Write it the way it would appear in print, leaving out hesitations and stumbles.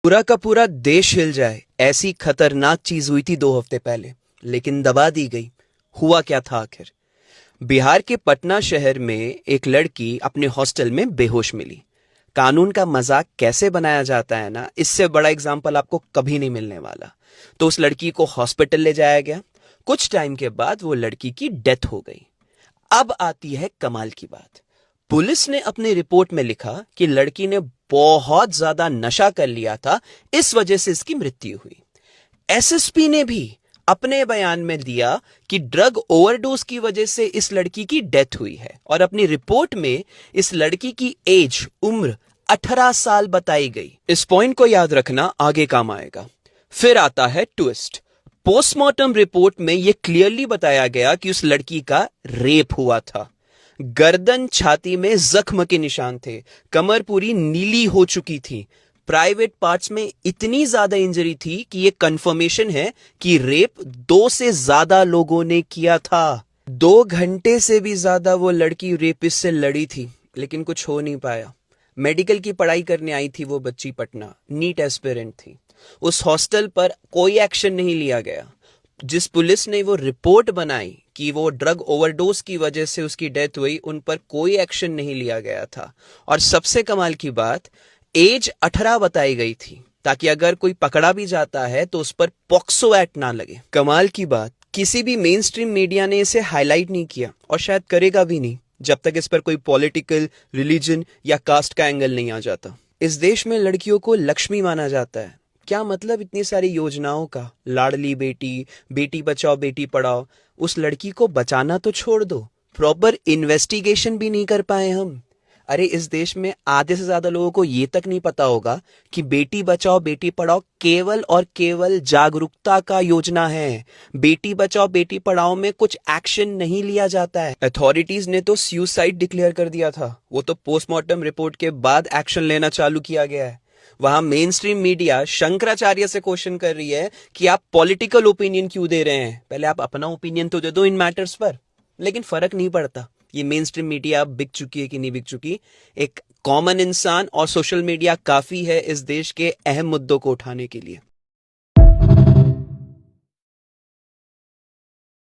पूरा का पूरा देश हिल जाए ऐसी खतरनाक चीज हुई थी 2 हफ्ते पहले, लेकिन दबा दी गई। हुआ क्या था आखिर? बिहार के पटना शहर में एक लड़की अपने हॉस्टल में बेहोश मिली। कानून का मजाक कैसे बनाया जाता है ना, इससे बड़ा एग्जाम्पल आपको कभी नहीं मिलने वाला। तो उस लड़की को हॉस्पिटल ले जाया गया। कुछ टाइम के बाद वो लड़की की डेथ हो गई। अब आती है कमाल की बात। पुलिस ने अपनी रिपोर्ट में लिखा कि लड़की ने बहुत ज्यादा नशा कर लिया था, इस वजह से इसकी मृत्यु हुई। एसएसपी ने भी अपने बयान में दिया कि ड्रग ओवरडोज की वजह से इस लड़की की डेथ हुई है, और अपनी रिपोर्ट में इस लड़की की उम्र 18 साल बताई गई। इस पॉइंट को याद रखना, आगे काम आएगा। फिर आता है ट्विस्ट। पोस्टमार्टम रिपोर्ट में यह क्लियरली बताया गया कि उस लड़की का रेप हुआ था। गर्दन छाती में जख्म के निशान थे, कमर पूरी नीली हो चुकी थी, प्राइवेट पार्ट्स में इतनी ज्यादा इंजरी थी कि यह कंफर्मेशन है कि रेप 2 से ज्यादा लोगों ने किया था। 2 घंटे से भी ज्यादा वो लड़की रेपिस्ट से लड़ी थी, लेकिन कुछ हो नहीं पाया। मेडिकल की पढ़ाई करने आई थी वो बच्ची पटना, नीट एस्पिरेंट थी। उस हॉस्टल पर कोई एक्शन नहीं लिया गया। जिस पुलिस ने वो रिपोर्ट बनाई कि वो ड्रग ओवरडोज की वजह से उसकी डेथ हुई, उन पर कोई एक्शन नहीं लिया गया था। और सबसे कमाल की बात, एज 18 बताई गई थी, ताकि अगर कोई पकड़ा भी जाता है तो उस पर पॉक्सो एक्ट ना लगे। कमाल की बात, किसी भी मेन स्ट्रीम मीडिया ने इसे हाईलाइट नहीं किया, और शायद करेगा भी नहीं जब तक इस पर कोई पॉलिटिकल, रिलीजन या कास्ट का एंगल नहीं आ जाता। इस देश में लड़कियों को लक्ष्मी माना जाता है। क्या मतलब इतनी सारी योजनाओं का? लाडली बेटी, बेटी बचाओ बेटी पढ़ाओ। उस लड़की को बचाना तो छोड़ दो, प्रॉपर इन्वेस्टिगेशन भी नहीं कर पाए हम। अरे इस देश में आधे से ज्यादा लोगों को ये तक नहीं पता होगा कि बेटी बचाओ बेटी पढ़ाओ केवल और केवल जागरूकता का योजना है। बेटी बचाओ बेटी पढ़ाओ में कुछ एक्शन नहीं लिया जाता है। अथॉरिटीज ने तो सुसाइड डिक्लेयर कर दिया था, वो तो पोस्टमार्टम रिपोर्ट के बाद एक्शन लेना चालू किया गया है। वहां मेन स्ट्रीम मीडिया शंकराचार्य से क्वेश्चन कर रही है कि आप पॉलिटिकल ओपिनियन क्यों दे रहे हैं, पहले आप अपना ओपिनियन तो दे दो इन मैटर्स पर। लेकिन फर्क नहीं पड़ता ये मेन स्ट्रीम मीडिया अब बिक चुकी है कि नहीं बिक चुकी। एक कॉमन इंसान और सोशल मीडिया काफी है इस देश के अहम मुद्दों को उठाने के लिए।